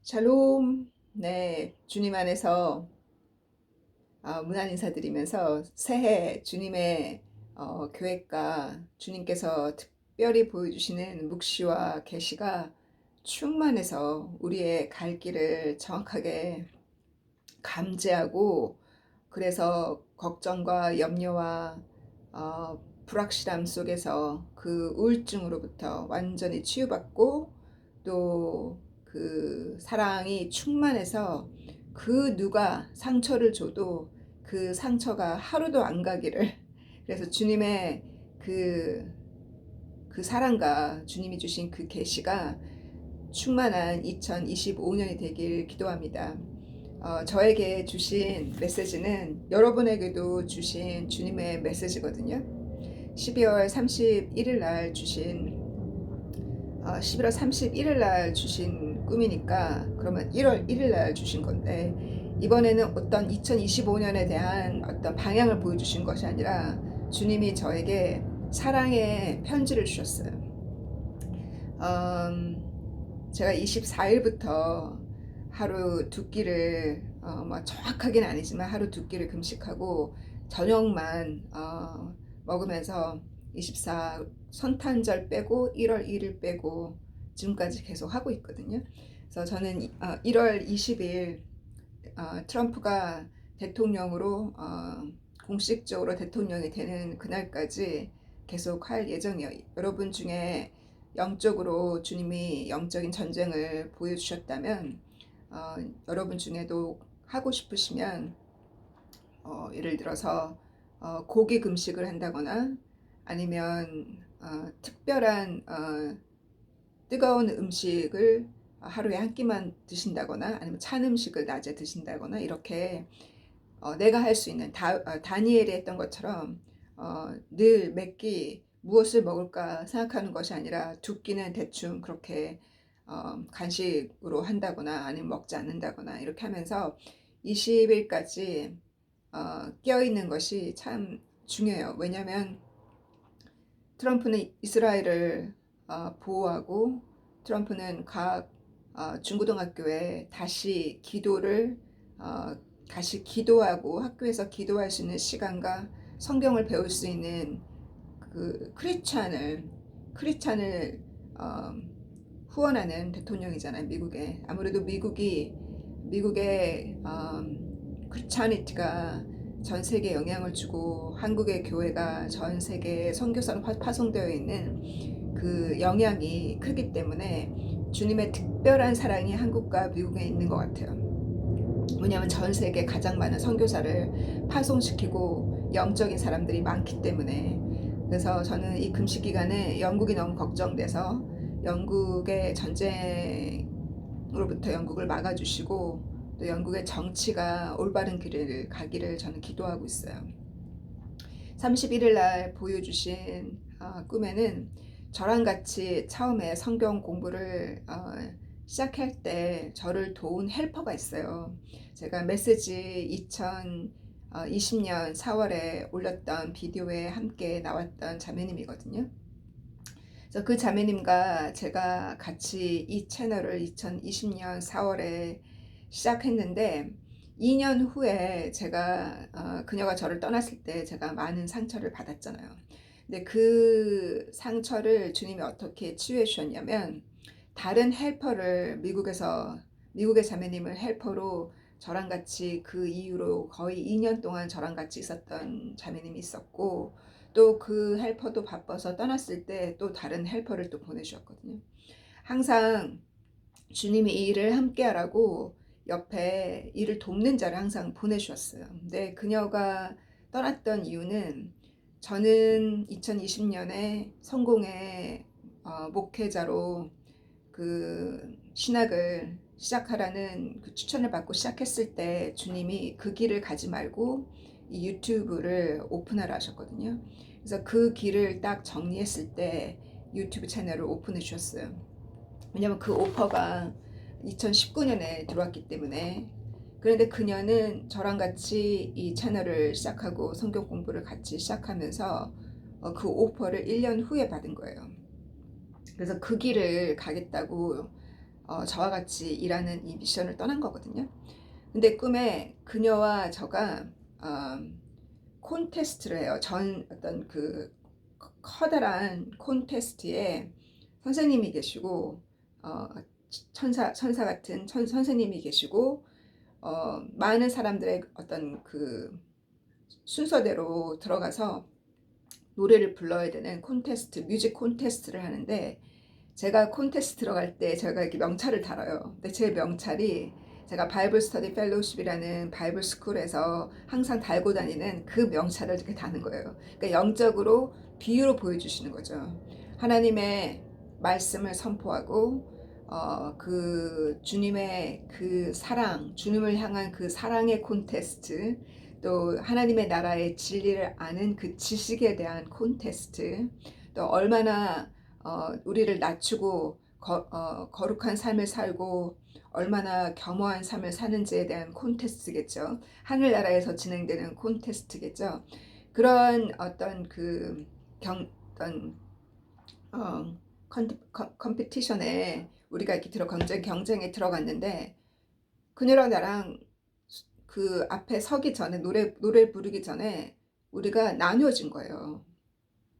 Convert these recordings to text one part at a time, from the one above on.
샬롬. 네, 주님 안에서 문안 인사드리면서 새해 주님의 계획과 주님께서 특별히 보여주시는 묵시와 계시가 충만해서 우리의 갈 길을 정확하게 감지하고, 그래서 걱정과 염려와 불확실함 속에서 그 우울증으로부터 완전히 치유받고, 또 그 사랑이 충만해서 그 누가 상처를 줘도 그 상처가 하루도 안 가기를, 그래서 주님의 그, 그 사랑과 주님이 주신 그 계시가 충만한 2025년이 되길 기도합니다. 저에게 주신 메시지는 여러분에게도 주신 주님의 메시지거든요. 12월 31일 날 주신 11월 31일 날 주신 꿈이니까 그러면 1월 1일 날 주신 건데, 이번에는 어떤 2025년에 대한 어떤 방향을 보여주신 것이 아니라 주님이 저에게 사랑의 편지를 주셨어요. 제가 24일부터 하루 두 끼를 뭐 정확하게는 아니지만 하루 두 끼를 금식하고 저녁만 먹으면서 24 선탄절 빼고 1월 1일 빼고 지금까지 계속 하고 있거든요. 그래서 저는 1월 20일 트럼프가 대통령으로 공식적으로 대통령이 되는 그날까지 계속 할 예정이에요. 여러분 중에 영적으로 주님이 영적인 전쟁을 보여주셨다면, 여러분 중에도 하고 싶으시면 예를 들어서 고기 금식을 한다거나, 아니면 특별한 뜨거운 음식을 하루에 한 끼만 드신다거나, 아니면 찬 음식을 낮에 드신다거나, 이렇게 내가 할 수 있는 다니엘이 했던 것처럼 늘 몇 끼 무엇을 먹을까 생각하는 것이 아니라 두 끼는 대충 그렇게 간식으로 한다거나 아니면 먹지 않는다거나 이렇게 하면서 20일까지 깨어있는 것이 참 중요해요. 왜냐하면 트럼프는 이스라엘을 보호하고, 트럼프는 각 중고등학교에 다시 기도하고 학교에서 기도할 수 있는 시간과 성경을 배울 수 있는 그 크리스찬을 어, 후원하는 대통령이잖아요, 미국에. 아무래도 미국의 크리스찬이티가 전 세계에 영향을 주고 한국의 교회가 전 세계에 선교사로 파송되어 있는 그 영향이 크기 때문에 주님의 특별한 사랑이 한국과 미국에 있는 것 같아요. 왜냐하면 전 세계 가장 많은 선교사를 파송시키고 영적인 사람들이 많기 때문에. 그래서 저는 이 금식 기간에 영국이 너무 걱정돼서 영국의 전쟁으로부터 영국을 막아주시고, 또 영국의 정치가 올바른 길을 가기를 저는 기도하고 있어요. 31일 날 보여주신 꿈에는 저랑 같이 처음에 성경 공부를 시작할 때 저를 도운 헬퍼가 있어요. 제가 메시지 2020년 4월에 올렸던 비디오에 함께 나왔던 자매님이거든요. 그래서 그 자매님과 제가 같이 이 채널을 2020년 4월에 시작했는데, 2년 후에 제가 그녀가 저를 떠났을 때 제가 많은 상처를 받았잖아요. 근데 그 상처를 주님이 어떻게 치유해 주셨냐면, 다른 헬퍼를 미국의 자매님을 헬퍼로 저랑 같이 그 이후로 거의 2년 동안 저랑 같이 있었던 자매님이 있었고, 또 그 헬퍼도 바빠서 떠났을 때 또 다른 헬퍼를 또 보내주셨거든요. 항상 주님이 이 일을 함께 하라고 옆에 일을 돕는 자를 항상 보내주셨어요. 근데 그녀가 떠났던 이유는, 저는 2020년에 성공의 목회자로 그 신학을 시작하라는 그 추천을 받고 시작했을 때 주님이 그 길을 가지 말고 이 유튜브를 오픈하라 하셨거든요. 그래서 그 길을 딱 정리했을 때 유튜브 채널을 오픈해 주셨어요. 왜냐면 그 오퍼가 2019년에 들어왔기 때문에. 그런데 그녀는 저랑 같이 이 채널을 시작하고 성경 공부를 같이 시작하면서 그 오퍼를 1년 후에 받은 거예요. 그래서 그 길을 가겠다고 저와 같이 일하는 이 미션을 떠난 거거든요. 근데 꿈에 그녀와 저가 어, 콘테스트를 해요. 전 어떤 그 커다란 콘테스트에 선생님이 계시고 어, 천사 같은 선생님이 계시고 많은 사람들의 어떤 그 순서대로 들어가서 노래를 불러야 되는 콘테스트, 뮤직 콘테스트를 하는데 제가 콘테스트 들어갈 때 제가 이렇게 명찰을 달아요. 근데 제 명찰이 제가 바이블 스터디 펠로우십이라는 바이블 스쿨에서 항상 달고 다니는 그 명찰을 이렇게 다는 거예요. 그러니까 영적으로 비유로 보여주시는 거죠. 하나님의 말씀을 선포하고 그 주님의 그 사랑, 주님을 향한 그 사랑의 콘테스트, 또 하나님의 나라의 진리를 아는 그 지식에 대한 콘테스트, 또 얼마나 우리를 낮추고 거룩한 삶을 살고 얼마나 겸허한 삶을 사는지에 대한 콘테스트겠죠. 하늘나라에서 진행되는 콘테스트겠죠. 그런 어떤 그 어떤 어, 컴피티션에 우리가 이렇게 경쟁에 들어갔는데 그녀랑 나랑 그 앞에 서기 전에 노래 부르기 전에 우리가 나누어진 거예요.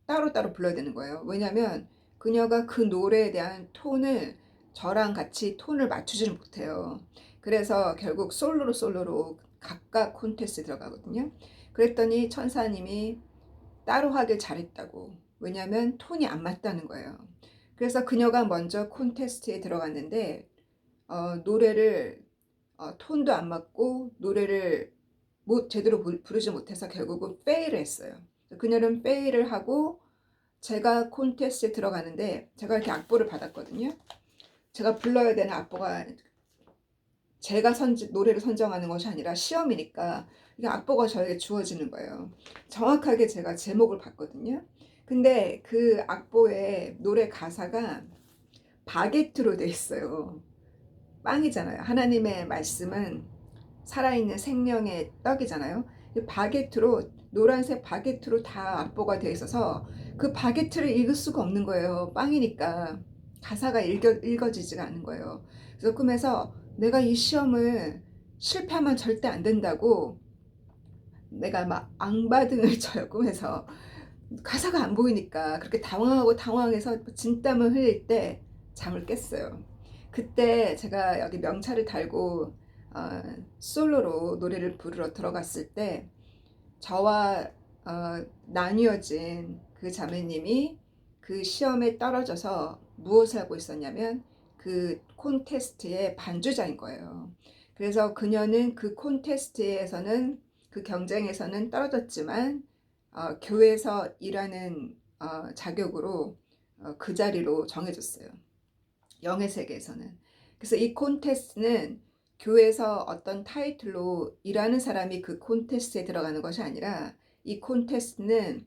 따로따로 불러야 되는 거예요. 왜냐하면 그녀가 그 노래에 대한 톤을 저랑 같이 톤을 맞추지를 못해요. 그래서 결국 솔로로 각각 콘테스트에 들어가거든요. 그랬더니 천사님이 따로 하길 잘했다고. 왜냐하면 톤이 안 맞다는 거예요. 그래서 그녀가 먼저 콘테스트에 들어갔는데 노래를 톤도 안 맞고 노래를 제대로 부르지 못해서 결국은 페일을 했어요. 그녀는 페일을 하고 제가 콘테스트에 들어가는데 제가 이렇게 악보를 받았거든요. 제가 불러야 되는 악보가 제가 노래를 선정하는 것이 아니라 시험이니까 이게 악보가 저에게 주어지는 거예요. 정확하게 제가 제목을 봤거든요. 근데 그 악보의 노래 가사가 바게트로 돼 있어요. 빵이잖아요. 하나님의 말씀은 살아있는 생명의 떡이잖아요. 바게트로 노란색 바게트로 다 악보가 되어 있어서 그 바게트를 읽을 수가 없는 거예요. 빵이니까 가사가 읽어지지가 않은 거예요. 그래서 꿈에서 내가 이 시험을 실패하면 절대 안 된다고 내가 막 앙바등을 쳐요. 꿈에서 가사가 안 보이니까 그렇게 당황해서 진땀을 흘릴 때 잠을 깼어요. 그때 제가 여기 명찰을 달고 어, 솔로로 노래를 부르러 들어갔을 때 저와 나뉘어진 그 자매님이 그 시험에 떨어져서 무엇을 하고 있었냐면 그 콘테스트의 반주자인 거예요. 그래서 그녀는 그 콘테스트에서는 그 경쟁에서는 떨어졌지만 교회에서 일하는 자격으로 그 자리로 정해졌어요. 영의 세계에서는. 그래서 이 콘테스트는 교회에서 어떤 타이틀로 일하는 사람이 그 콘테스트에 들어가는 것이 아니라 이 콘테스트는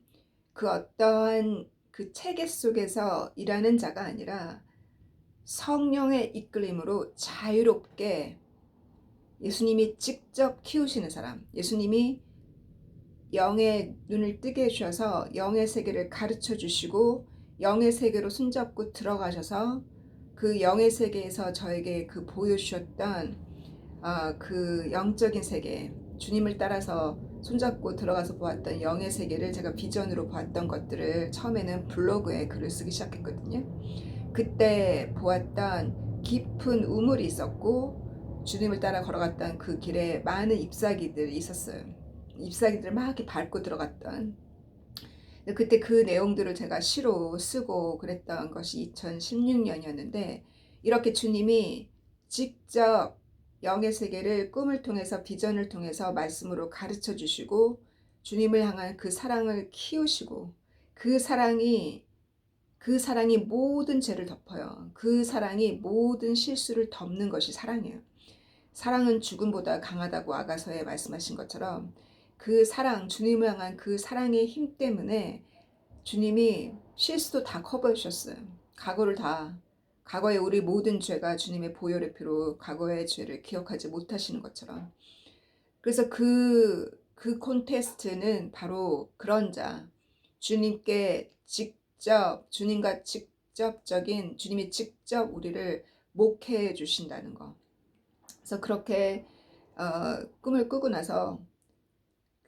그 어떠한 그 체계 속에서 일하는 자가 아니라 성령의 이끌림으로 자유롭게 예수님이 직접 키우시는 사람, 예수님이 영의 눈을 뜨게 해주셔서 영의 세계를 가르쳐 주시고 영의 세계로 손잡고 들어가셔서 그 영의 세계에서 저에게 그 보여주셨던 그 영적인 세계, 주님을 따라서 손잡고 들어가서 보았던 영의 세계를 제가 비전으로 보았던 것들을 처음에는 블로그에 글을 쓰기 시작했거든요. 그때 보았던 깊은 우물이 있었고 주님을 따라 걸어갔던 그 길에 많은 잎사귀들이 있었어요. 잎사귀들을 막 이렇게 밟고 들어갔던. 그때 그 내용들을 제가 시로 쓰고 그랬던 것이 2016년이었는데 이렇게 주님이 직접 영의 세계를 꿈을 통해서 비전을 통해서 말씀으로 가르쳐 주시고 주님을 향한 그 사랑을 키우시고 그 사랑이 모든 죄를 덮어요. 그 사랑이 모든 실수를 덮는 것이 사랑이에요. 사랑은 죽음보다 강하다고 아가서에 말씀하신 것처럼 그 사랑, 주님을 향한 그 사랑의 힘 때문에 주님이 실수도 다 커버해 주셨어요. 과거에 우리 모든 죄가 주님의 보혈의 피로 과거의 죄를 기억하지 못하시는 것처럼. 그래서 그 콘테스트는 바로 그런 자, 주님과 직접적인, 주님이 직접 우리를 목회해 주신다는 거. 그래서 그렇게 꿈을 꾸고 나서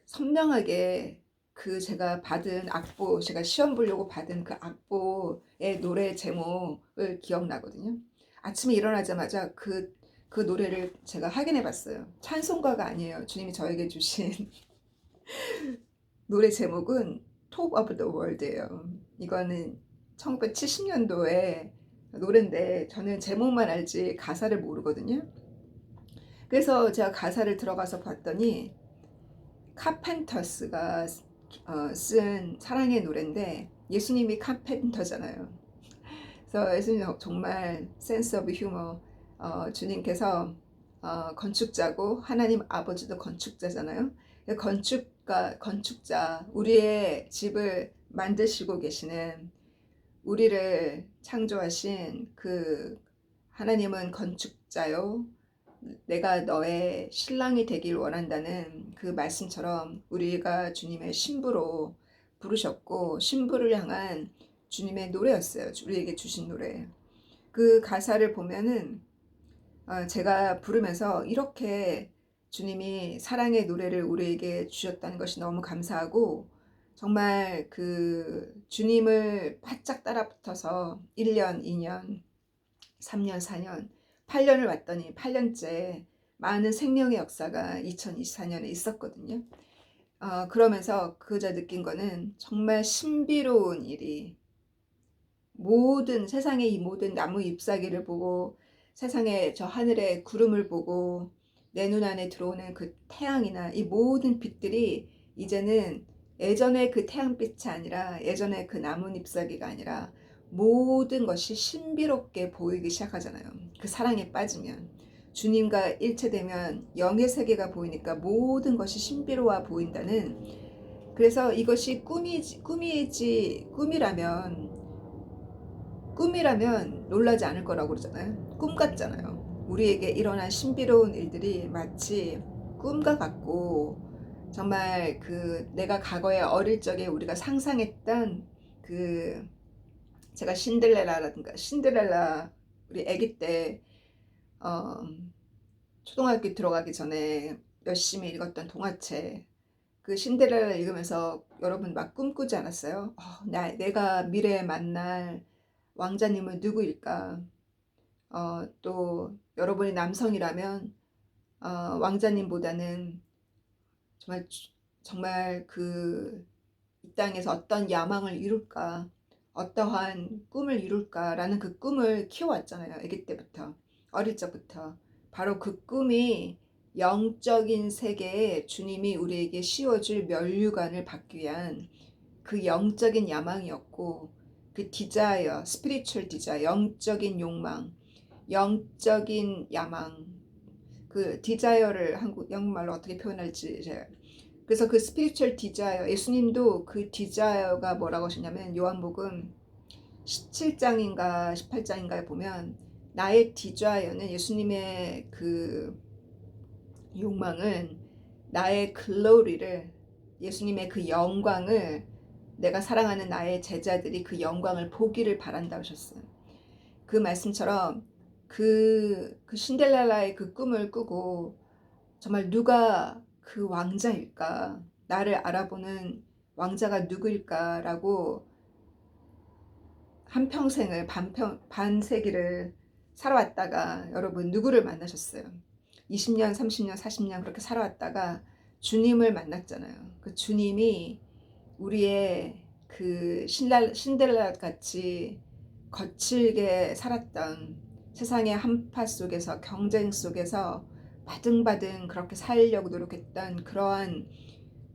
선명하게 그 제가 받은 악보, 제가 시험 보려고 받은 그 악보의 노래 제목을 기억나거든요. 아침에 일어나자마자 그 노래를 제가 확인해 봤어요. 찬송가가 아니에요. 주님이 저에게 주신 노래 제목은 Top of the World예요. 이거는 1970년도에 노래인데 저는 제목만 알지 가사를 모르거든요. 그래서 제가 가사를 들어가서 봤더니 카펜터스가 쓴 사랑의 노래인데 예수님이 카펜터잖아요. 그래서 예수님 정말 센스 오브 휴머, 주님께서 건축자고 하나님 아버지도 건축자잖아요. 건축자, 우리의 집을 만드시고 계시는, 우리를 창조하신 그 하나님은 건축자요. 내가 너의 신랑이 되길 원한다는 그 말씀처럼 우리가 주님의 신부로 부르셨고, 신부를 향한 주님의 노래였어요. 우리에게 주신 노래. 그 가사를 보면은 제가 부르면서 이렇게 주님이 사랑의 노래를 우리에게 주셨다는 것이 너무 감사하고, 정말 그 주님을 바짝 따라붙어서 1년, 2년, 3년, 4년, 8년을 왔더니 8년째 많은 생명의 역사가 2024년에 있었거든요. 그러면서 그저 느낀 거는 정말 신비로운 일이, 모든 세상의 이 모든 나무 잎사귀를 보고, 세상의 저 하늘의 구름을 보고, 내 눈 안에 들어오는 그 태양이나 이 모든 빛들이 이제는 예전의 그 태양빛이 아니라, 예전의 그 나무 잎사귀가 아니라 모든 것이 신비롭게 보이기 시작하잖아요. 그 사랑에 빠지면, 주님과 일체되면 영의 세계가 보이니까 모든 것이 신비로워 보인다는. 그래서 이것이 꿈이라면 놀라지 않을 거라고 그러잖아요. 꿈 같잖아요. 우리에게 일어난 신비로운 일들이 마치 꿈과 같고, 정말 그 내가 과거에 어릴 적에 우리가 상상했던 그, 제가 신데렐라 우리 아기 때 어, 초등학교 들어가기 전에 열심히 읽었던 동화책, 그 신데렐라 읽으면서 여러분 막 꿈꾸지 않았어요? 내가 미래에 만날 왕자님은 누구일까? 또 여러분이 남성이라면 왕자님보다는 정말 정말 그 이 땅에서 어떤 야망을 이룰까, 어떠한 꿈을 이룰까라는 그 꿈을 키워왔잖아요. 아기 때부터, 어릴 적부터. 바로 그 꿈이 영적인 세계에 주님이 우리에게 씌워줄 면류관을 받기 위한 그 영적인 야망이었고, 그 디자이어, 스피리추얼 디자이어, 영적인 욕망, 영적인 야망, 그 디자이어를 영말로 어떻게 표현할지 제가. 그래서 그 스피리추얼 디자이어, 예수님도 그 디자이어가 뭐라고 하셨냐면, 요한복음 17장인가 18장인가에 보면, 나의 디자이어는, 예수님의 그 욕망은 나의 글로리를, 예수님의 그 영광을, 내가 사랑하는 나의 제자들이 그 영광을 보기를 바란다 하셨어요. 그 말씀처럼 그 신데렐라의 그 꿈을 꾸고, 정말 누가 그 왕자일까, 나를 알아보는 왕자가 누구일까라고 한평생을 반세기를 살아왔다가 여러분 누구를 만나셨어요? 20년, 30년, 40년 그렇게 살아왔다가 주님을 만났잖아요. 그 주님이 우리의 그 신데렐라 같이 거칠게 살았던, 세상의 한파 속에서, 경쟁 속에서 바등바등 그렇게 살려고 노력했던,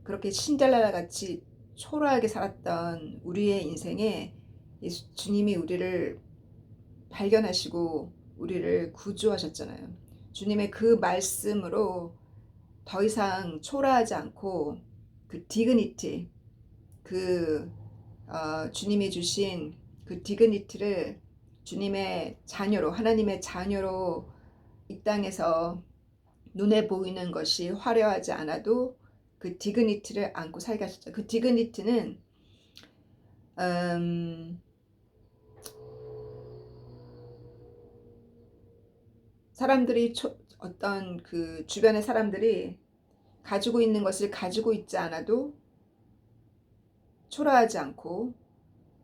그렇게 신데렐라 같이 초라하게 살았던 우리의 인생에 주님이 우리를 발견하시고 우리를 구주하셨잖아요. 주님의 그 말씀으로 더 이상 초라하지 않고, 그 디그니티, 그 주님이 주신 그 디그니티를, 주님의 자녀로, 하나님의 자녀로 이 땅에서 눈에 보이는 것이 화려하지 않아도 그 디그니티를 안고 살게 하셨죠. 그 디그니티는 사람들이 어떤 그 주변의 사람들이 가지고 있는 것을 가지고 있지 않아도 초라하지 않고,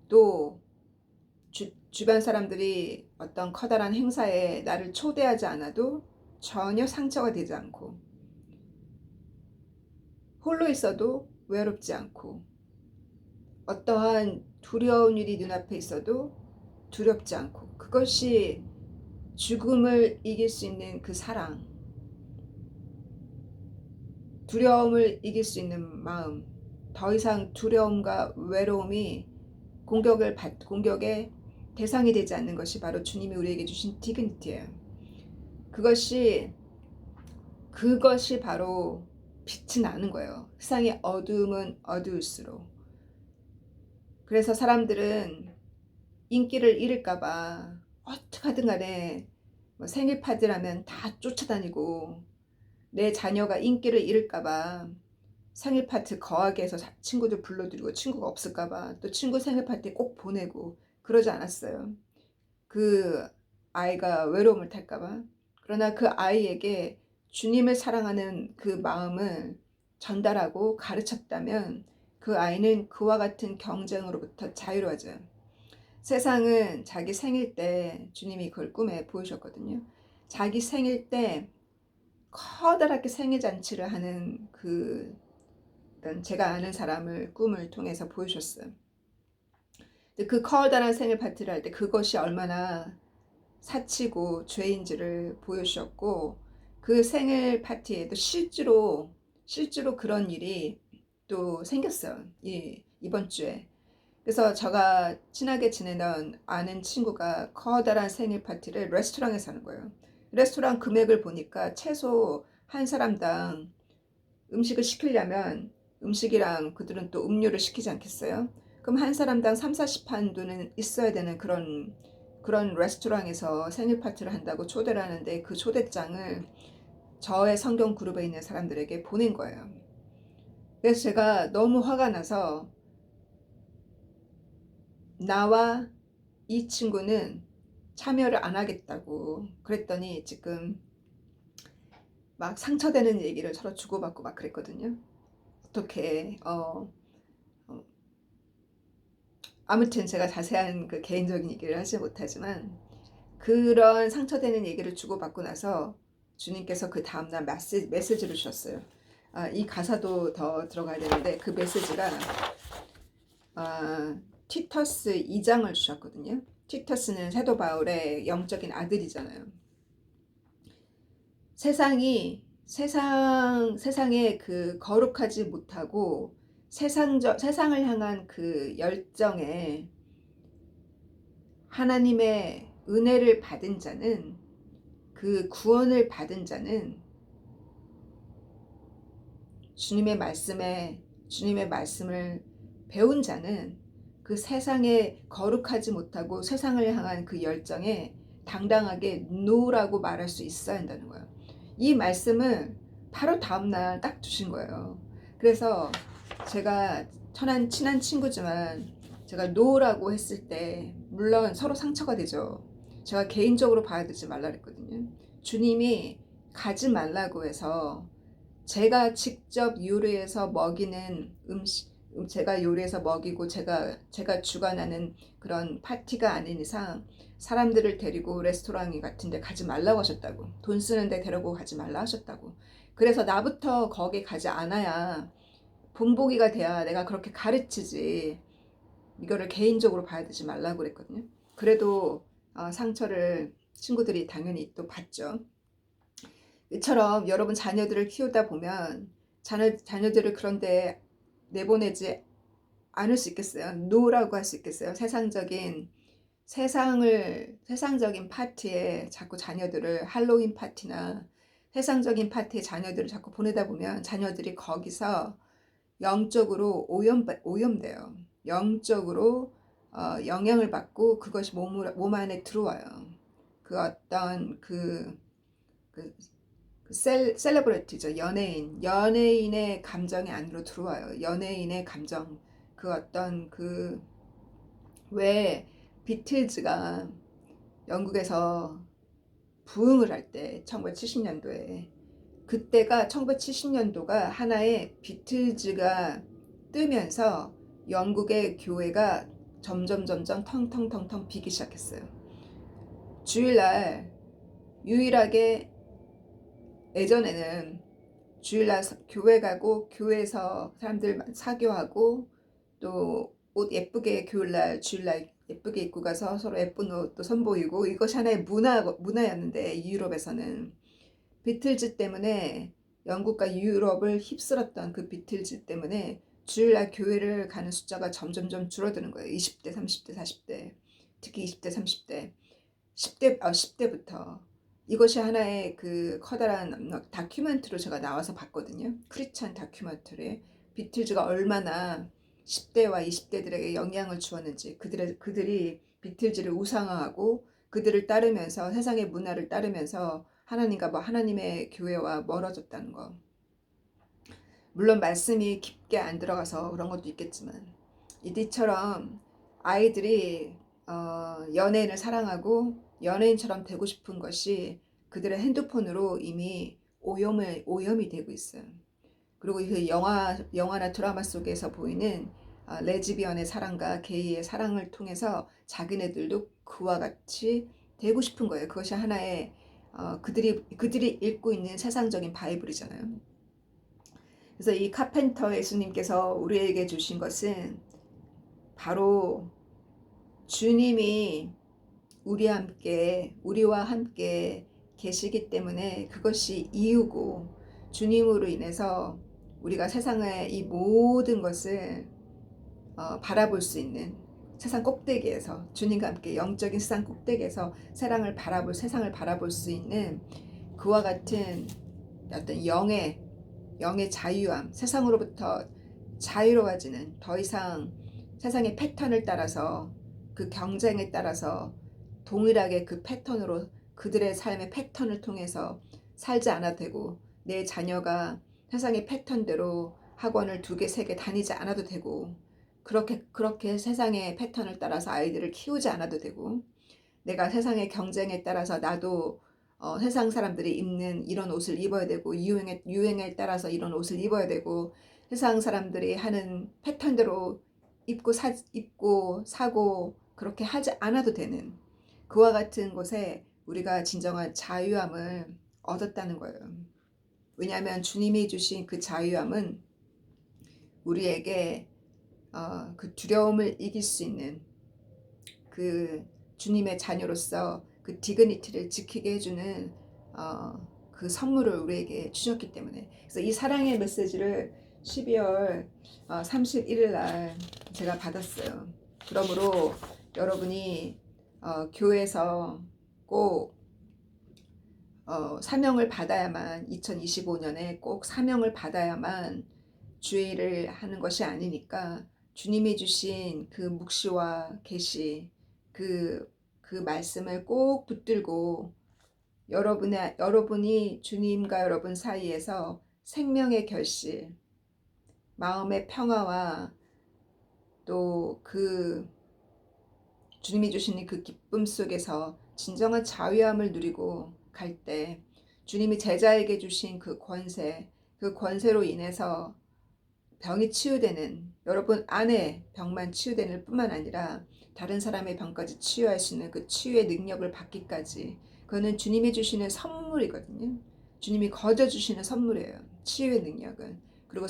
또 주변 사람들이 어떤 커다란 행사에 나를 초대하지 않아도 전혀 상처가 되지 않고, 홀로 있어도 외롭지 않고, 어떠한 두려운 일이 눈앞에 있어도 두렵지 않고, 그것이 죽음을 이길 수 있는 그 사랑, 두려움을 이길 수 있는 마음, 더 이상 두려움과 외로움이 공격의 대상이 되지 않는 것이 바로 주님이 우리에게 주신 디그니티예요. 그것이 바로 빛이 나는 거예요. 세상의 어두움은 어두울수록. 그래서 사람들은 인기를 잃을까봐 어떻게 하든 간에 생일 파티라면 다 쫓아다니고, 내 자녀가 인기를 잃을까봐 생일 파티 거하게 해서 친구들 불러드리고, 친구가 없을까봐 또 친구 생일 파티 꼭 보내고 그러지 않았어요. 그 아이가 외로움을 탈까봐. 그러나 그 아이에게 주님을 사랑하는 그 마음을 전달하고 가르쳤다면 그 아이는 그와 같은 경쟁으로부터 자유로워져요. 세상은 자기 생일 때 주님이 그걸 꿈에 보이셨거든요. 자기 생일 때 커다랗게 생일 잔치를 하는 제가 아는 사람을 꿈을 통해서 보여줬어요. 그 커다란 생일 파티를 할 때 그것이 얼마나 사치고 죄인지를 보여주셨고, 그 생일 파티에도 실제로 그런 일이 또 생겼어요. 이번 주에. 그래서 제가 친하게 지내던 아는 친구가 커다란 생일 파티를 레스토랑에서 하는 거예요. 레스토랑 금액을 보니까 최소 한 사람당 음식을 시키려면 음식이랑 그들은 또 음료를 시키지 않겠어요? 그럼 한 사람당 3, 40판도는 있어야 되는 그런 레스토랑에서 생일 파티를 한다고 초대를 하는데, 그 초대장을 저의 성경 그룹에 있는 사람들에게 보낸 거예요. 그래서 제가 너무 화가 나서 나와 이 친구는 참여를 안 하겠다고 그랬더니 지금 막 상처되는 얘기를 서로 주고받고 막 그랬거든요. 어떻게 아무튼 제가 자세한 그 개인적인 얘기를 하지 못하지만, 그런 상처되는 얘기를 주고받고 나서 주님께서 그 다음날 메시지를 주셨어요. 이 가사도 더 들어가야 되는데, 그 메시지가 티터스 2장을 주셨거든요. 티터스는 사도 바울의 영적인 아들이잖아요. 세상에 그 거룩하지 못하고 세상을 향한 그 열정에 하나님의 은혜를 받은 자는, 그 구원을 받은 자는 주님의 말씀을 배운 자는 그 세상에 거룩하지 못하고 세상을 향한 그 열정에 당당하게 노라고 말할 수 있어야 한다는 거예요. 이 말씀을 바로 다음날 딱 주신 거예요. 그래서 제가 친한 친구지만 제가 노라고 했을 때 물론 서로 상처가 되죠. 제가 개인적으로 받아들이지 말라 그랬거든요. 주님이 가지 말라고 해서 제가 직접 요리해서 먹이는 제가 요리해서 먹이고 제가 주관하는 그런 파티가 아닌 이상 사람들을 데리고 레스토랑 같은 데 가지 말라고 하셨다고, 돈 쓰는데 데리고 가지 말라 하셨다고. 그래서 나부터 거기 가지 않아야, 본보기가 돼야 내가 그렇게 가르치지, 이거를 개인적으로 받아들이지 말라고 그랬거든요. 그래도 상처를 친구들이 당연히 또 받죠. 이처럼 여러분 자녀들을 키우다 보면 자녀들을 그런데 내보내지 않을 수 있겠어요? 노라고 할 수 있겠어요? 세상적인 파티에 자꾸 자녀들을, 할로윈 파티나 세상적인 파티에 자녀들을 자꾸 보내다 보면 자녀들이 거기서 영적으로 오염돼요. 영적으로 영향을 받고 그것이 몸 안에 들어와요. 그 어떤 셀러브리티죠. 연예인의 감정이 안으로 들어와요. 연예인의 감정, 그 어떤 왜 비틀즈가 영국에서 부흥을 할 때 1970년도에 그때가 1970년도가 하나의 비틀즈가 뜨면서 영국의 교회가 점점 텅텅텅텅 비기 시작했어요. 주일날 유일하게 예전에는 주일날 교회 가고 교회에서 사람들 사교하고 또 옷 예쁘게 교일날 주일날 예쁘게 입고 가서 서로 예쁜 옷도 선보이고 이것이 하나의 문화였는데 유럽에서는 비틀즈 때문에 영국과 유럽을 휩쓸었던 그 비틀즈 때문에 주일날 교회를 가는 숫자가 점점점 줄어드는 거예요. 20대, 30대, 40대, 특히 20대, 30대, 10대부터 이것이 하나의 그 커다란 다큐멘터리로 제가 나와서 봤거든요. 크리스찬 다큐멘터리. 비틀즈가 얼마나 10대와 20대들에게 영향을 주었는지, 그들이 비틀즈를 우상화하고 그들을 따르면서 세상의 문화를 따르면서 하나님과 하나님의 교회와 멀어졌다는 거. 물론 말씀이 깊게 안 들어가서 그런 것도 있겠지만 이들처럼 아이들이 연예인을 사랑하고 연예인처럼 되고 싶은 것이 그들의 핸드폰으로 이미 오염이 되고 있어요. 그리고 그 영화나 드라마 속에서 보이는 레즈비언의 사랑과 게이의 사랑을 통해서 자기네들도 그와 같이 되고 싶은 거예요. 그것이 하나의 그들이 읽고 있는 세상적인 바이블이잖아요. 그래서 이 카펜터 예수님께서 우리에게 주신 것은 바로 주님이 우리와 함께 계시기 때문에 그것이 이유고, 주님으로 인해서 우리가 세상의 이 모든 것을 바라볼 수 있는, 세상 꼭대기에서 주님과 함께 영적인 세상 꼭대기에서 세상을 바라볼 수 있는 그와 같은 어떤 영의 자유함, 세상으로부터 자유로워지는, 더 이상 세상의 패턴을 따라서 그 경쟁에 따라서 동일하게 그 패턴으로 그들의 삶의 패턴을 통해서 살지 않아도 되고, 내 자녀가 세상의 패턴대로 학원을 2개, 3개 다니지 않아도 되고, 그렇게 세상의 패턴을 따라서 아이들을 키우지 않아도 되고, 내가 세상의 경쟁에 따라서 나도 세상 사람들이 입는 이런 옷을 입어야 되고, 유행에 따라서 이런 옷을 입어야 되고, 세상 사람들이 하는 패턴대로 입고 사고 그렇게 하지 않아도 되는 그와 같은 곳에 우리가 진정한 자유함을 얻었다는 거예요. 왜냐하면 주님이 주신 그 자유함은 우리에게 그 두려움을 이길 수 있는, 그 주님의 자녀로서 그 디그니티를 지키게 해주는 그 선물을 우리에게 주셨기 때문에, 그래서 이 사랑의 메시지를 12월 31일 날 제가 받았어요. 그러므로 여러분이 교회에서 꼭 사명을 받아야만, 2025년에 꼭 사명을 받아야만 주의를 하는 것이 아니니까, 주님이 주신 그 묵시와 계시, 그 말씀을 꼭 붙들고 여러분이 주님과 여러분 사이에서 생명의 결실, 마음의 평화와 또 그 주님이 주시는 그 기쁨 속에서 진정한 자유함을 누리고 갈 때, 주님이 제자에게 주신 그 권세로 인해서 병이 치유되는, 여러분 안에 병만 치유되는 뿐만 아니라 다른 사람의 병까지 치유할 수 있는 그 치유의 능력을 받기까지, 그거는 주님이 주시는 선물이거든요. 주님이 거저 주시는 선물이에요, 치유의 능력은. 그리고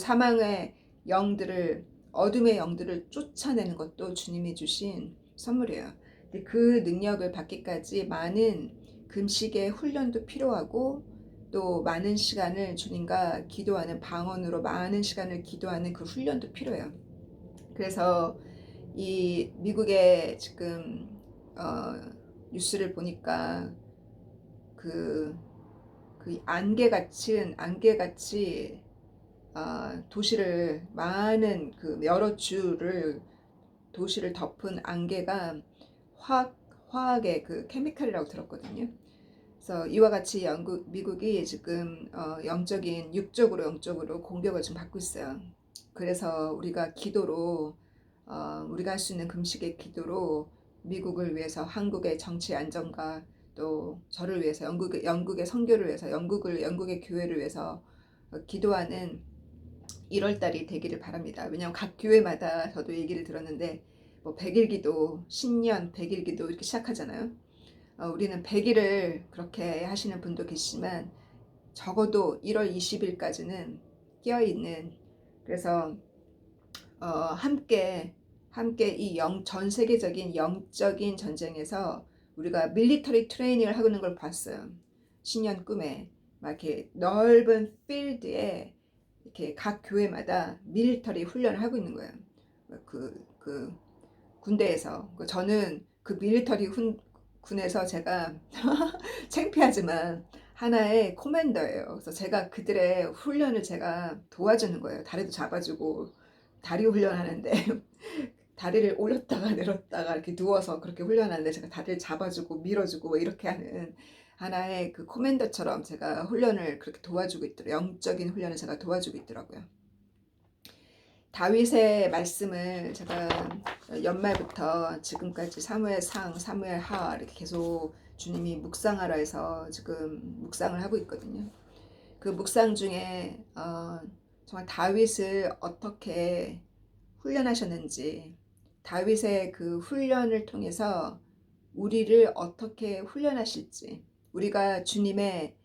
어둠의 영들을 쫓아내는 것도 주님이 주신 선물이에요. 근데 그 능력을 받기까지 많은 금식의 훈련도 필요하고, 또 많은 시간을 주님과 기도하는, 방언으로 많은 시간을 기도하는 그 훈련도 필요해요. 그래서 이 미국의 지금 뉴스를 보니까 그 안개같이 도시를, 많은 그 여러 주를 도시를 덮은 안개가 화학의 그 케미칼이라고 들었거든요. 그래서 이와 같이 미국이 지금 영적으로 공격을 좀 받고 있어요. 그래서 우리가 우리가 할 수 있는 금식의 기도로 미국을 위해서, 한국의 정치 안정과 또 저를 위해서 영국의 선교를 위해서 영국의 교회를 위해서 기도하는 1월 달이 되기를 바랍니다. 왜냐하면 각 교회마다 저도 얘기를 들었는데 뭐 100일 기도, 신년 100일 기도 이렇게 시작하잖아요. 우리는 100일을 그렇게 하시는 분도 계시지만 적어도 1월 20일까지는 끼어있는, 그래서 함께 이 전 세계적인 영적인 전쟁에서 우리가 밀리터리 트레이닝을 하는 걸 봤어요. 신년 꿈에 막 이렇게 넓은 필드에 이렇게 각 교회마다 밀리터리 훈련을 하고 있는 거예요. 그 군대에서. 저는 그 밀리터리 군에서 제가 창피하지만 하나의 코맨더예요. 그래서 제가 그들의 훈련을 제가 도와주는 거예요. 다리도 잡아주고 다리 훈련하는데 다리를 올렸다가 내렸다가 이렇게 누워서 그렇게 훈련하는데 제가 다리를 잡아주고 밀어주고 뭐 이렇게 하는 하나의 그 코맨더처럼 제가 훈련을 그렇게 도와주고 있더라고요. 영적인 훈련을 제가 도와주고 있더라고요. 다윗의 말씀을 제가 연말부터 지금까지 사무엘상, 사무엘하 이렇게 계속 주님이 묵상하라 해서 지금 묵상을 하고 있거든요. 그 묵상 중에 정말 다윗을 어떻게 훈련하셨는지, 다윗의 그 훈련을 통해서 우리를 어떻게 훈련하실지, 우리가 주님의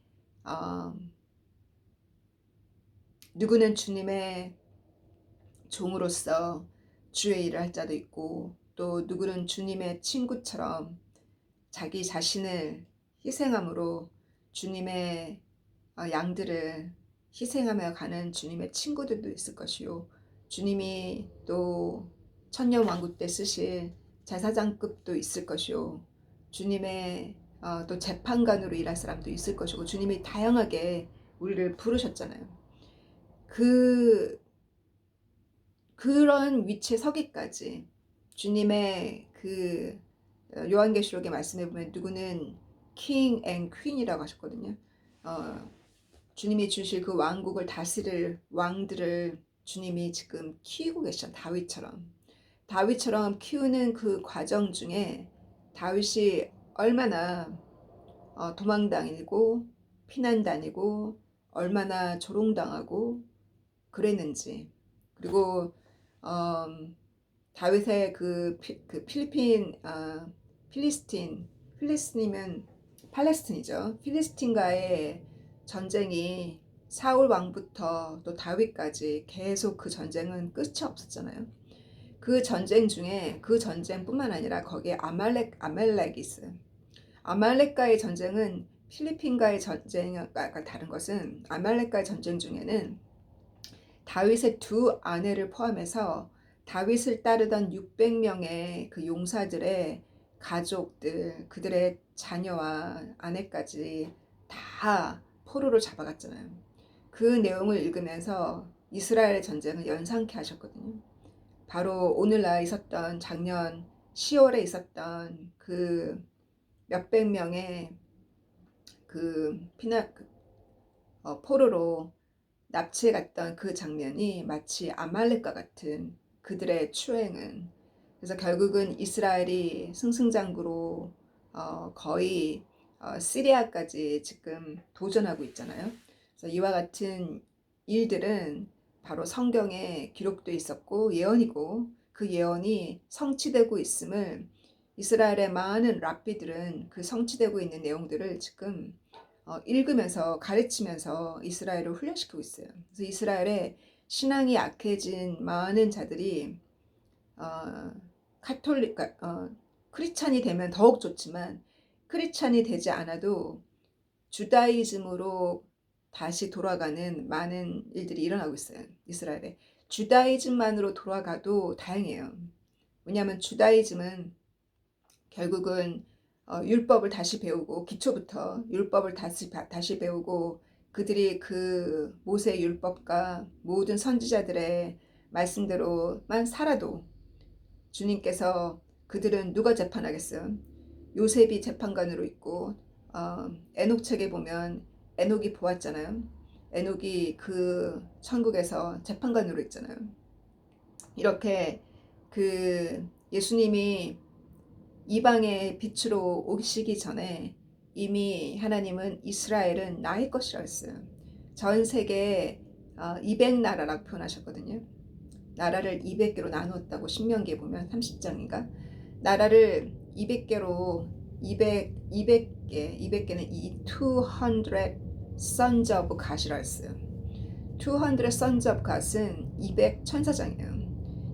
누구는 주님의 종으로서 주의 일을 할 자도 있고, 또 누구는 주님의 친구처럼 자기 자신을 희생함으로 주님의 양들을 희생하며 가는 주님의 친구들도 있을 것이요, 주님이 또 천년왕국 때 쓰실 제사장급도 있을 것이요, 주님의 또 재판관으로 일할 사람도 있을 것이고, 주님이 다양하게 우리를 부르셨잖아요. 그런 위치에 서기까지 주님의 그 요한계시록의 말씀에 보면 누구는 king and queen이라고 하셨거든요. 주님이 주실 그 왕국을 다스릴 왕들을 주님이 지금 키우고 계시죠. 다윗처럼 키우는 그 과정 중에 다윗이 얼마나 도망다니고 피난다니고 얼마나 조롱당하고 그랬는지, 그리고 다윗의 그 필리스틴이면 팔레스틴이죠. 필리스틴과의 전쟁이 사울 왕부터 또 다윗까지 계속 그 전쟁은 끝이 없었잖아요. 그 전쟁 중에 그 전쟁뿐만 아니라 거기에 아말렉이 있어요. 아말렉과의 전쟁은 필리핀과의 전쟁과 다른 것은, 아말렉과의 전쟁 중에는 다윗의 두 아내를 포함해서 다윗을 따르던 600명의 그 용사들의 가족들, 그들의 자녀와 아내까지 다 포로로 잡아갔잖아요. 그 내용을 읽으면서 이스라엘 전쟁을 연상케 하셨거든요. 바로 오늘날 있었던 작년 10월에 있었던 그 몇백 명의 그 포로로 납치해 갔던 그 장면이 마치 아말렉과 같은 그들의 추행은, 그래서 결국은 이스라엘이 승승장구로 거의 시리아까지 지금 도전하고 있잖아요. 그래서 이와 같은 일들은 바로 성경에 기록돼 있었고 예언이고, 그 예언이 성취되고 있음을 이스라엘의 많은 랍비들은 그 성취되고 있는 내용들을 지금 읽으면서 가르치면서 이스라엘을 훈련시키고 있어요. 그래서 이스라엘의 신앙이 약해진 많은 자들이 크리스찬이 되면 더욱 좋지만 크리스찬이 되지 않아도 주다이즘으로 다시 돌아가는 많은 일들이 일어나고 있어요. 이스라엘에 주다이즘만으로 돌아가도 다행이에요. 왜냐하면 주다이즘은 결국은 율법을 다시 배우고, 기초부터 율법을 다시 배우고, 그들이 그 모세 율법과 모든 선지자들의 말씀대로만 살아도 주님께서, 그들은 누가 재판하겠어요? 요셉이 재판관으로 있고, 에녹 책에 보면 에녹이 보았잖아요. 에녹이 그 천국에서 재판관으로 있잖아요. 이렇게 그 예수님이 이방의 빛으로 오시기 전에 이미 하나님은 이스라엘은 나의 것이라 했어요. 전 세계 200나라라고 표현하셨거든요. 나라를 200개로 나누었다고 신명기에 보면 30장인가 나라를 200개로 200개 200개는 200 sons of God이라 했어요. 200 sons of God은 200 천사장이에요.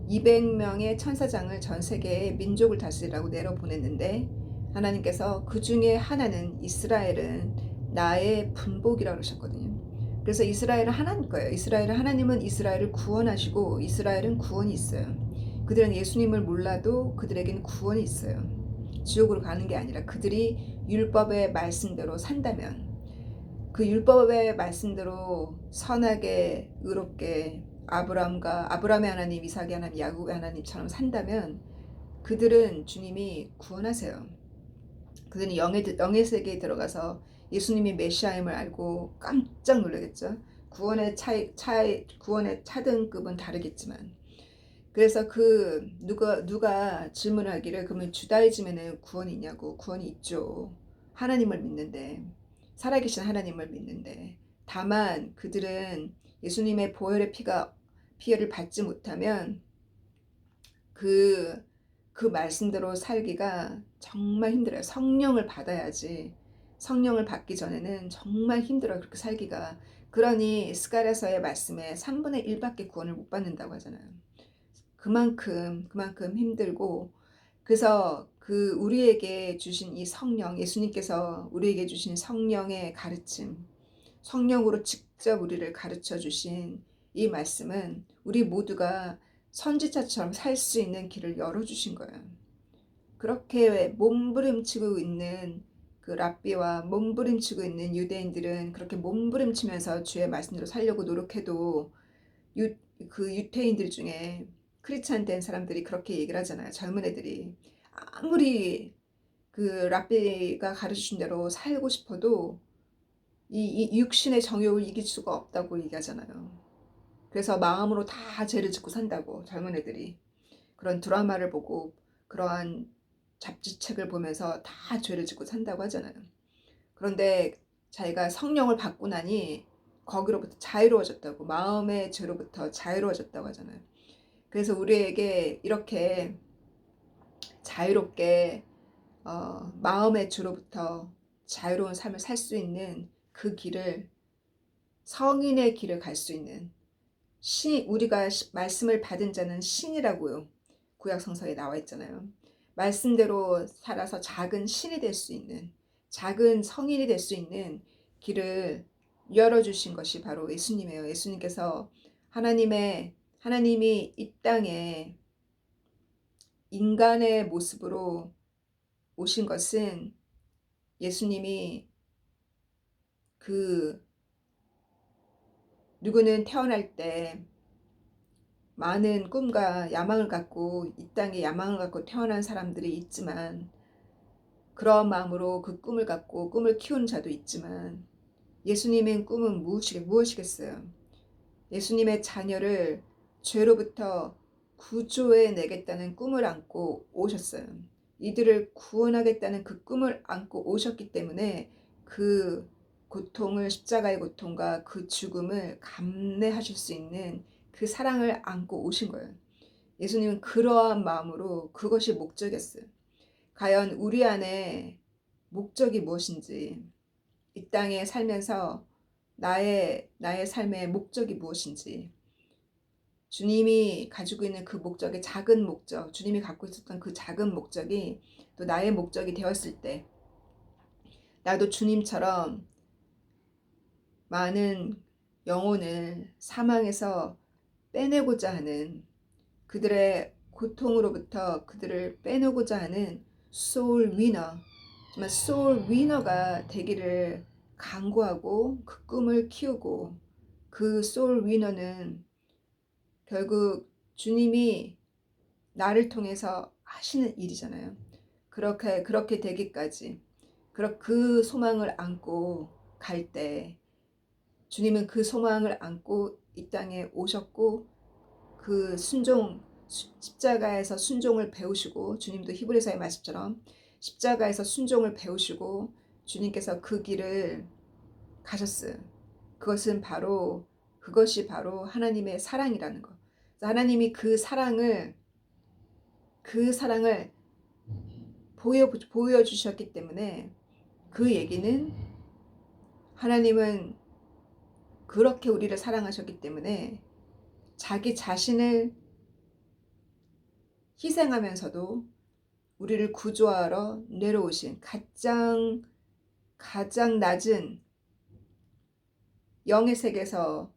200명의 천사장을 전 세계의 민족을 다스리라고 내려보냈는데 하나님께서 그 중에 하나는 이스라엘은 나의 분복이라고 그러셨거든요. 그래서 이스라엘은 하나님 거예요. 하나님은 이스라엘을 구원하시고 이스라엘은 구원이 있어요. 그들은 예수님을 몰라도 그들에게는 구원이 있어요. 지옥으로 가는 게 아니라 그들이 율법의 말씀대로 산다면 그 율법의 말씀대로 선하게 의롭게 아브라함의 하나님, 이삭의 하나님, 야곱의 하나님처럼 산다면 그들은 주님이 구원하세요. 그들은 영의 세계에 들어가서 예수님이 메시아임을 알고 깜짝 놀라겠죠. 구원의 차등급은 다르겠지만 그래서 누가 질문하기를 그러면 주다이즘에는 구원이 있냐고. 구원이 있죠. 하나님을 믿는데 살아계신 하나님을 믿는데 다만 그들은 예수님의 보혈의 피해를 받지 못하면 그 말씀대로 살기가 정말 힘들어요. 성령을 받아야지. 성령을 받기 전에는 정말 힘들어요. 그렇게 살기가. 그러니 스가랴서의 말씀에 3분의 1밖에 구원을 못 받는다고 하잖아요. 그만큼 힘들고 그래서 우리에게 주신 이 성령, 예수님께서 우리에게 주신 성령의 가르침, 성령으로 직접 우리를 가르쳐 주신 이 말씀은 우리 모두가 선지자처럼 살 수 있는 길을 열어주신 거예요. 그렇게 몸부림치고 있는 그 랍비와 몸부림치고 있는 유대인들은 그렇게 몸부림치면서 주의 말씀대로 살려고 노력해도 유태인들 중에 크리스찬 된 사람들이 그렇게 얘기를 하잖아요. 젊은 애들이 아무리 그 랍비가 가르쳐준 대로 살고 싶어도 이 육신의 정욕을 이길 수가 없다고 얘기하잖아요. 그래서 마음으로 다 죄를 짓고 산다고 젊은 애들이 그런 드라마를 보고 그러한 잡지책을 보면서 다 죄를 짓고 산다고 하잖아요. 그런데 자기가 성령을 받고 나니 거기로부터 자유로워졌다고 마음의 죄로부터 자유로워졌다고 하잖아요. 그래서 우리에게 이렇게 자유롭게 마음의 죄로부터 자유로운 삶을 살 수 있는 그 길을 성인의 길을 갈 수 있는 우리가 말씀을 받은 자는 신이라고요. 구약 성서에 나와 있잖아요. 말씀대로 살아서 작은 신이 될 수 있는 작은 성인이 될 수 있는 길을 열어주신 것이 바로 예수님이에요. 예수님께서 하나님이 이 땅에 인간의 모습으로 오신 것은 예수님이 누구는 태어날 때 많은 꿈과 야망을 갖고 이 땅에 야망을 갖고 태어난 사람들이 있지만 그런 마음으로 그 꿈을 갖고 꿈을 키우는 자도 있지만 예수님의 꿈은 무엇이겠어요? 예수님의 자녀를 죄로부터 구조해 내겠다는 꿈을 안고 오셨어요. 이들을 구원하겠다는 그 꿈을 안고 오셨기 때문에 그 고통을 십자가의 고통과 그 죽음을 감내하실 수 있는 그 사랑을 안고 오신 거예요. 예수님은 그러한 마음으로 그것이 목적이었어요. 과연 우리 안에 목적이 무엇인지 이 땅에 살면서 나의 삶의 목적이 무엇인지 주님이 가지고 있는 그 목적의 작은 목적 주님이 갖고 있었던 그 작은 목적이 또 나의 목적이 되었을 때 나도 주님처럼 많은 영혼을 사망에서 빼내고자 하는 그들의 고통으로부터 그들을 빼내고자 하는 소울 위너 정말 소울 위너가 되기를 간구하고 그 꿈을 키우고 그 소울 위너는 결국 주님이 나를 통해서 하시는 일이잖아요. 그렇게 되기까지 그 소망을 안고 갈 때 주님은 그 소망을 안고 이 땅에 오셨고 그 십자가에서 순종을 배우시고 주님도 히브리서의 말씀처럼 십자가에서 순종을 배우시고 주님께서 그 길을 가셨어요. 그것이 바로 하나님의 사랑이라는 거. 하나님이 그 사랑을 보여주셨기 때문에, 그 얘기는 하나님은 그렇게 우리를 사랑하셨기 때문에 자기 자신을 희생하면서도 우리를 구조하러 내려오신 가장 낮은 영의 세계에서,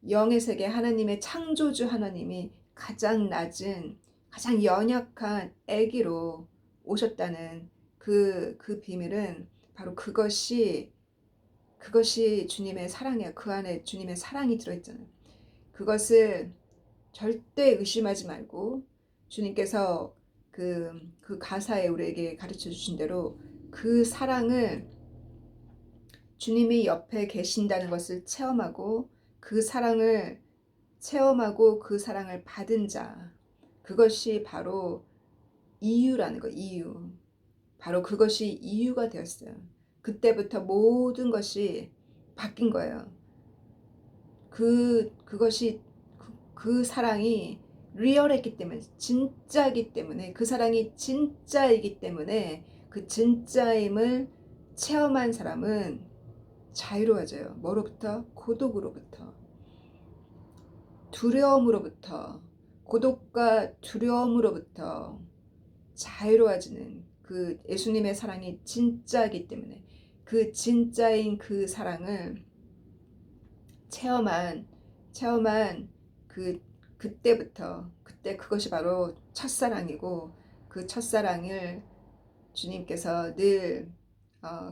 영의 세계 하나님의 창조주 하나님이 가장 낮은 가장 연약한 아기로 오셨다는 그 비밀은 바로 그것이 주님의 사랑이에요. 그 안에 주님의 사랑이 들어있잖아요. 그것을 절대 의심하지 말고, 주님께서 그 가사에 우리에게 가르쳐 주신 대로 그 사랑을, 주님이 옆에 계신다는 것을 체험하고 그 사랑을 받은 자, 그것이 바로 이유라는 거. 이유. 바로 그것이 이유가 되었어요. 그때부터 모든 것이 바뀐 거예요. 그 사랑이 리얼했기 때문에, 진짜이기 때문에, 그 사랑이 진짜이기 때문에 그 진짜임을 체험한 사람은 자유로워져요. 뭐로부터? 고독으로부터, 두려움으로부터, 고독과 두려움으로부터 자유로워지는, 그 예수님의 사랑이 진짜이기 때문에 그 진짜인 그 사랑을 체험한 그때 그것이 바로 첫사랑이고, 그 첫사랑을 주님께서 늘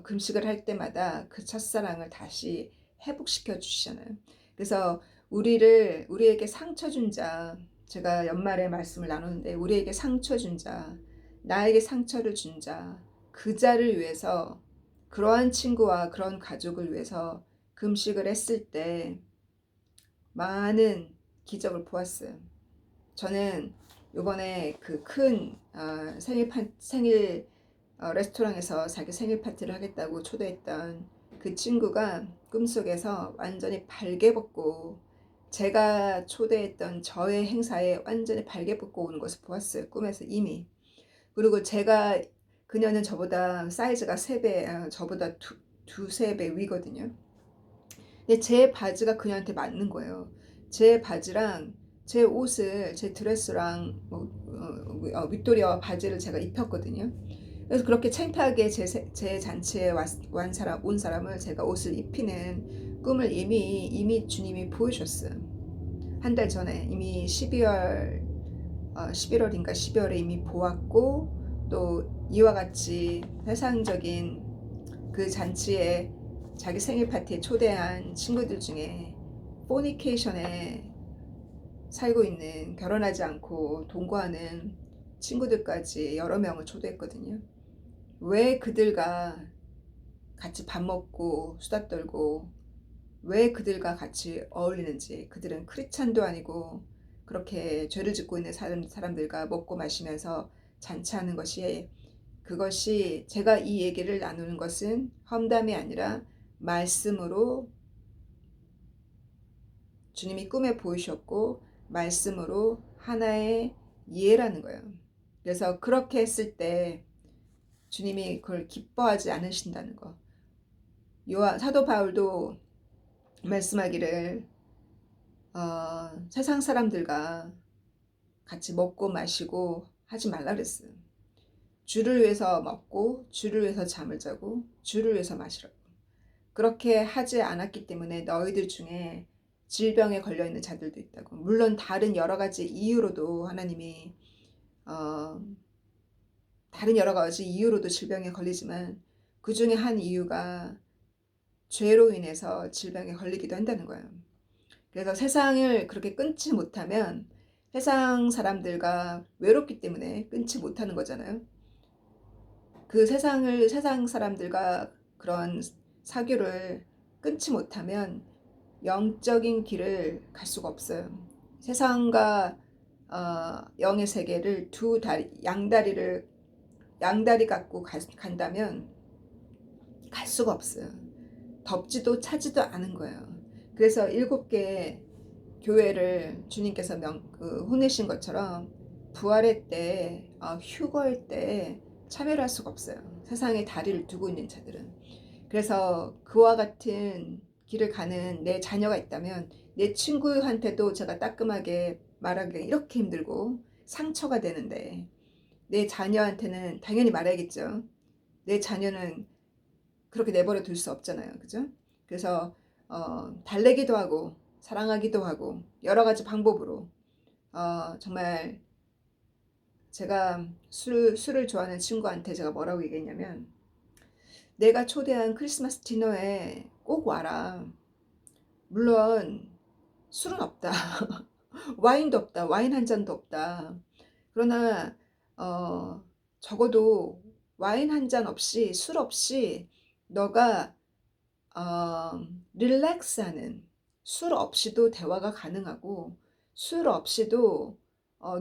금식을 할 때마다 그 첫사랑을 다시 회복시켜 주시잖아요. 그래서 우리에게 상처 준 자, 제가 연말에 말씀을 나누는데, 우리에게 상처 준 자, 나에게 상처를 준 자, 그 자를 위해서, 그러한 친구와 그런 가족을 위해서 금식을 했을 때 많은 기적을 보았어요. 저는 요번에 그 큰 생일 레스토랑에서 자기 생일 파티를 하겠다고 초대했던 그 친구가 꿈속에서 완전히 발개벗고, 제가 초대했던 저의 행사에 완전히 발개벗고 오는 것을 보았어요. 꿈에서 이미. 그리고 그녀는 저보다 사이즈가 3배, 저보다 두세 배 위거든요. 근데 제 바지가 그녀한테 맞는 거예요. 제 바지랑 제 옷을, 제 드레스랑 윗도리와 바지를 제가 입혔거든요. 그래서 그렇게 창피하게 제 잔치에 온 사람을 제가 옷을 입히는 꿈을 이미 주님이 보여주셨어요. 한 달 전에 이미 11월인가 12월에 이미 보았고, 또 이와 같이 세상적인 그 잔치에, 자기 생일 파티에 초대한 친구들 중에 포니케이션에 살고 있는, 결혼하지 않고 동거하는 친구들까지 여러 명을 초대했거든요. 왜 그들과 같이 밥 먹고 수다 떨고, 왜 그들과 같이 어울리는지, 그들은 크리스찬도 아니고 그렇게 죄를 짓고 있는 사람들과 먹고 마시면서 잔치하는 그것이, 제가 이 얘기를 나누는 것은 험담이 아니라 말씀으로, 주님이 꿈에 보이셨고 말씀으로 하나의 예라는 거예요. 그래서 그렇게 했을 때 주님이 그걸 기뻐하지 않으신다는 거. 사도 바울도 말씀하기를 세상 사람들과 같이 먹고 마시고 하지 말라 그랬어요. 주를 위해서 먹고, 주를 위해서 잠을 자고, 주를 위해서 마시라고. 그렇게 하지 않았기 때문에 너희들 중에 질병에 걸려 있는 자들도 있다고. 물론 다른 여러 가지 이유로도 하나님이 다른 여러 가지 이유로도 질병에 걸리지만, 그 중에 한 이유가 죄로 인해서 질병에 걸리기도 한다는 거예요. 그래서 세상을 그렇게 끊지 못하면, 세상 사람들과 외롭기 때문에 끊지 못하는 거잖아요. 그 세상 사람들과 그런 사교를 끊지 못하면 영적인 길을 갈 수가 없어요. 세상과 영의 세계를 양다리 갖고 간다면 갈 수가 없어요. 덥지도 차지도 않은 거예요. 그래서 7개 교회를 주님께서 혼내신 것처럼 부활의 때, 휴거의 때 참여를 할 수가 없어요. 세상에 다리를 두고 있는 자들은. 그래서 그와 같은 길을 가는 내 자녀가 있다면 내 친구한테도 제가 따끔하게 말하기가 이렇게 힘들고 상처가 되는데 내 자녀한테는 당연히 말해야겠죠. 내 자녀는 그렇게 내버려 둘 수 없잖아요. 그죠? 그래서 달래기도 하고 사랑하기도 하고 여러 가지 방법으로 정말 제가 술을 좋아하는 친구한테 제가 뭐라고 얘기했냐면 내가 초대한 크리스마스 디너에 꼭 와라. 물론 술은 없다. 와인도 없다. 와인 한 잔도 없다. 그러나 적어도 와인 한 잔 없이 술 없이 너가 릴렉스하는 술 없이도 대화가 가능하고 술 없이도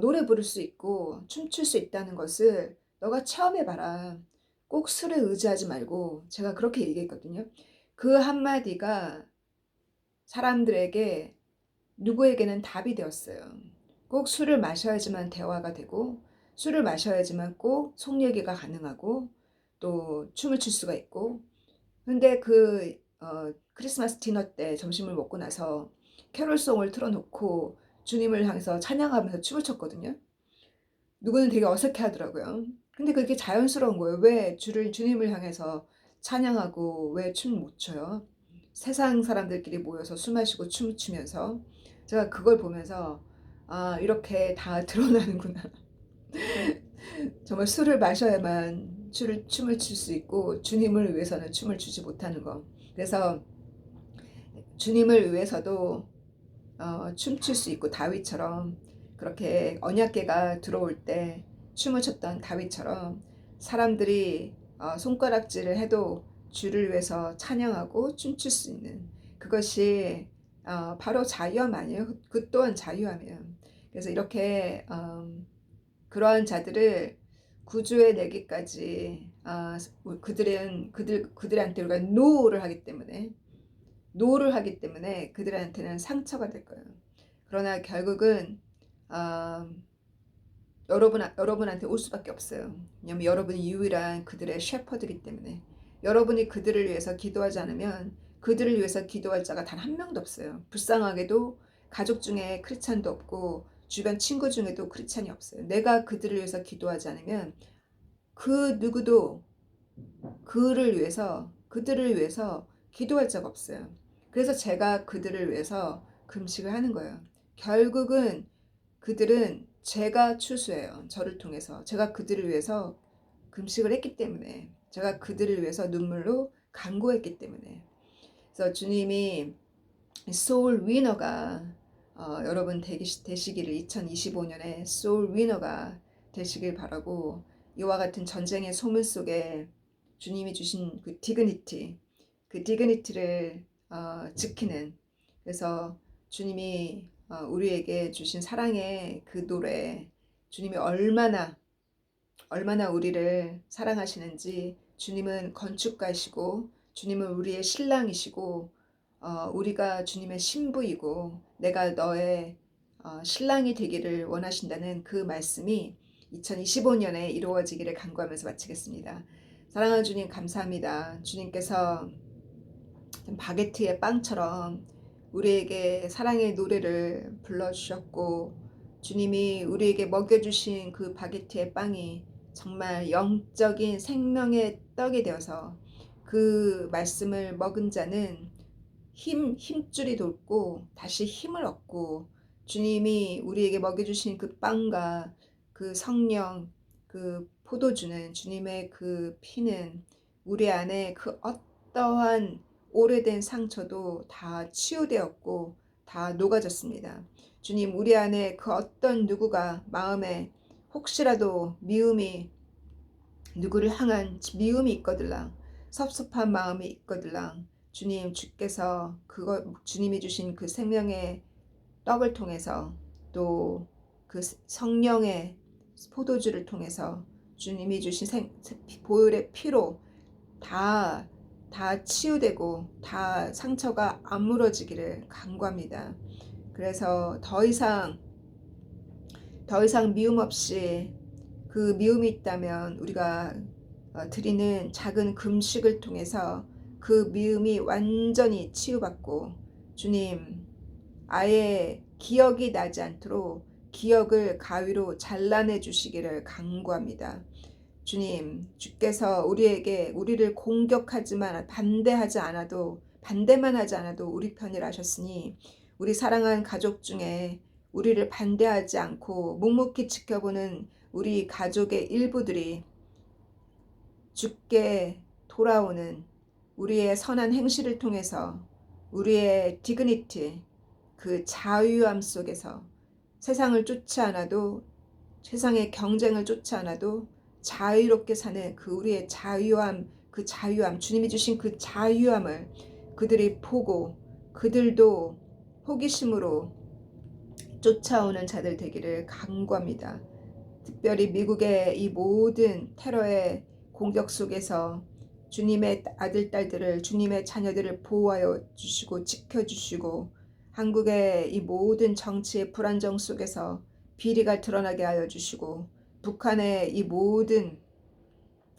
노래 부를 수 있고 춤출 수 있다는 것을 너가 체험해봐라. 꼭 술에 의지하지 말고 제가 그렇게 얘기했거든요. 그 한마디가 사람들에게 누구에게는 답이 되었어요. 꼭 술을 마셔야지만 대화가 되고 술을 마셔야지만 꼭 속 얘기가 가능하고 또 춤을 출 수가 있고 근데 크리스마스 디너 때 점심을 먹고 나서 캐롤송을 틀어놓고 주님을 향해서 찬양하면서 춤을 췄거든요. 누구는 되게 어색해 하더라고요. 근데 그게 자연스러운 거예요. 왜 주님을 향해서 찬양하고 왜 춤 못 춰요? 세상 사람들끼리 모여서 술 마시고 춤을 추면서 제가 그걸 보면서 이렇게 다 드러나는구나. 정말 술을 마셔야만 춤을 출 수 있고 주님을 위해서는 춤을 추지 못하는 거. 그래서 주님을 위해서도 춤출 수 있고 다윗처럼 그렇게 언약궤가 들어올 때 춤을 췄던 다윗처럼 사람들이 손가락질을 해도 주를 위해서 찬양하고 춤출 수 있는 그것이 바로 자유함 아니에요? 그 또한 자유함이에요. 그래서 이렇게 그러한 자들을 구주에 내기까지 그들한테 우리가 노를 하기 때문에 그들한테는 상처가 될 거예요. 그러나 결국은 어, 여러분한테 올 수밖에 없어요. 왜냐하면 여러분이 유일한 그들의 셰퍼드이기 때문에 여러분이 그들을 위해서 기도하지 않으면 그들을 위해서 기도할 자가 단 한 명도 없어요. 불쌍하게도 가족 중에 크리스찬도 없고 주변 친구 중에도 크리스찬이 없어요. 내가 그들을 위해서 기도하지 않으면 그 누구도 그들을 위해서 기도할 자가 없어요. 그래서 제가 그들을 위해서 금식을 하는 거예요. 결국은 그들은 제가 추수해요. 저를 통해서. 제가 그들을 위해서 금식을 했기 때문에. 제가 그들을 위해서 눈물로 간구했기 때문에. 그래서 주님이 소울 위너가 여러분 되시기를 2025년에 소울 위너가 되시길 바라고 이와 같은 전쟁의 소문 속에 주님이 주신 그 디그니티를 지키는 그래서 주님이 우리에게 주신 사랑의 그 노래 주님이 얼마나 우리를 사랑하시는지 주님은 건축가이시고 주님은 우리의 신랑이시고 우리가 주님의 신부이고 내가 너의 신랑이 되기를 원하신다는 그 말씀이 2025년에 이루어지기를 간구하면서 마치겠습니다. 사랑하는 주님 감사합니다. 주님께서 바게트의 빵처럼 우리에게 사랑의 노래를 불러주셨고 주님이 우리에게 먹여주신 그 바게트의 빵이 정말 영적인 생명의 떡이 되어서 그 말씀을 먹은 자는 힘줄이 돋고 다시 힘을 얻고 주님이 우리에게 먹여주신 그 빵과 그 성령 그 포도주는 주님의 그 피는 우리 안에 그 어떠한 오래된 상처도 다 치유되었고 다 녹아졌습니다. 주님 우리 안에 그 어떤 누구가 마음에 혹시라도 누구를 향한 미움이 있거들랑 섭섭한 마음이 있거들랑 주님 주께서 주님이 주신 그 생명의 떡을 통해서 또 그 성령의 포도주를 통해서 주님이 주신 보혈의 피로 다 다 치유되고 다 상처가 아물어지기를 간구합니다. 그래서 더 이상 미움 없이, 그 미움이 있다면 우리가 드리는 작은 금식을 통해서 그 미움이 완전히 치유받고, 주님 아예 기억이 나지 않도록 기억을 가위로 잘라내 주시기를 간구합니다. 주님, 주께서 우리를 공격하지만 반대만 하지 않아도 우리 편이라 하셨으니, 우리 사랑하는 가족 중에 우리를 반대하지 않고 묵묵히 지켜보는 우리 가족의 일부들이 주께 돌아오는 우리의 선한 행실을 통해서 우리의 디그니티, 그 자유함 속에서 세상을 쫓지 않아도, 세상의 경쟁을 쫓지 않아도 자유롭게 사는 그 우리의 자유함, 그 자유함, 주님이 주신 그 자유함을 그들이 보고 그들도 호기심으로 쫓아오는 자들 되기를 간구합니다. 특별히 미국의 이 모든 테러의 공격 속에서 주님의 아들, 딸들을, 주님의 자녀들을 보호하여 주시고 지켜주시고, 한국의 이 모든 정치의 불안정 속에서 비리가 드러나게 하여 주시고, 북한의 이 모든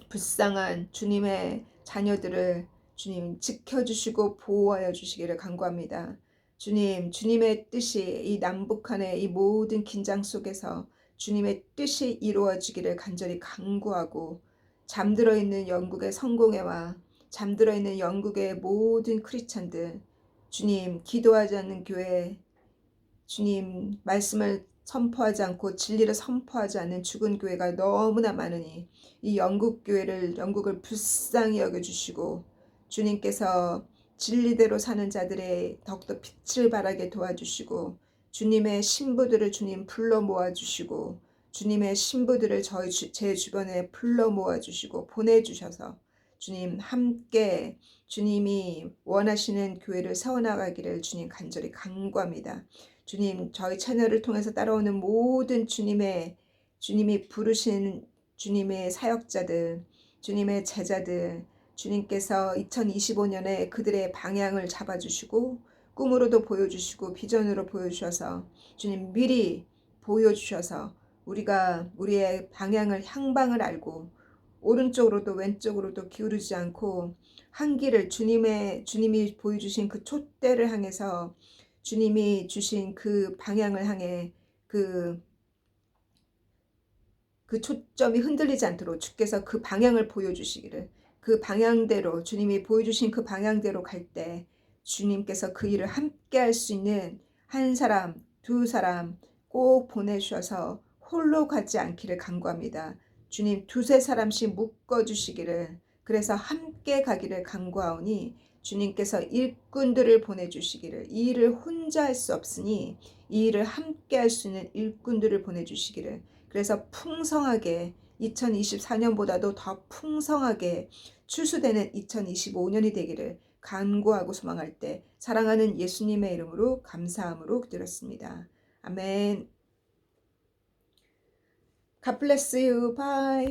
불쌍한 주님의 자녀들을 주님 지켜주시고 보호하여 주시기를 간구합니다. 주님, 주님의 뜻이 이 남북한의 이 모든 긴장 속에서 주님의 뜻이 이루어지기를 간절히 간구하고, 잠들어 있는 영국의 성공회와 잠들어 있는 영국의 모든 크리스찬들, 주님 기도하지 않는 교회, 주님 말씀을 선포하지 않고 진리를 선포하지 않는 죽은 교회가 너무나 많으니, 이 영국을 불쌍히 여겨주시고, 주님께서 진리대로 사는 자들의 더욱더 빛을 발하게 도와주시고, 주님의 신부들을 주님 불러 모아주시고, 주님의 신부들을 제 주변에 불러 모아주시고 보내주셔서 주님 함께 주님이 원하시는 교회를 세워나가기를 주님 간절히 간구합니다. 주님, 저희 채널을 통해서 따라오는 모든 주님이 부르신 주님의 사역자들, 주님의 제자들, 주님께서 2025년에 그들의 방향을 잡아주시고 꿈으로도 보여주시고 비전으로 보여주셔서 주님 미리 보여주셔서 우리가 우리의 향방을 알고 오른쪽으로도 왼쪽으로도 기울이지 않고 한 길을 주님이 보여주신 그 촛대를 향해서, 주님이 주신 그 방향을 향해 그 초점이 흔들리지 않도록 주께서 그 방향을 보여주시기를, 그 방향대로 주님이 보여주신 그 방향대로 갈 때 주님께서 그 일을 함께 할 수 있는 한 사람, 두 사람 꼭 보내주셔서 홀로 가지 않기를 간구합니다. 주님 두세 사람씩 묶어주시기를, 그래서 함께 가기를 간구하오니, 주님께서 일꾼들을 보내주시기를, 이 일을 혼자 할 수 없으니 이 일을 함께 할 수 있는 일꾼들을 보내주시기를, 그래서 풍성하게 2024년보다도 더 풍성하게 추수되는 2025년이 되기를 간구하고 소망할 때 사랑하는 예수님의 이름으로 감사함으로 드렸습니다. 아멘. God bless you. Bye.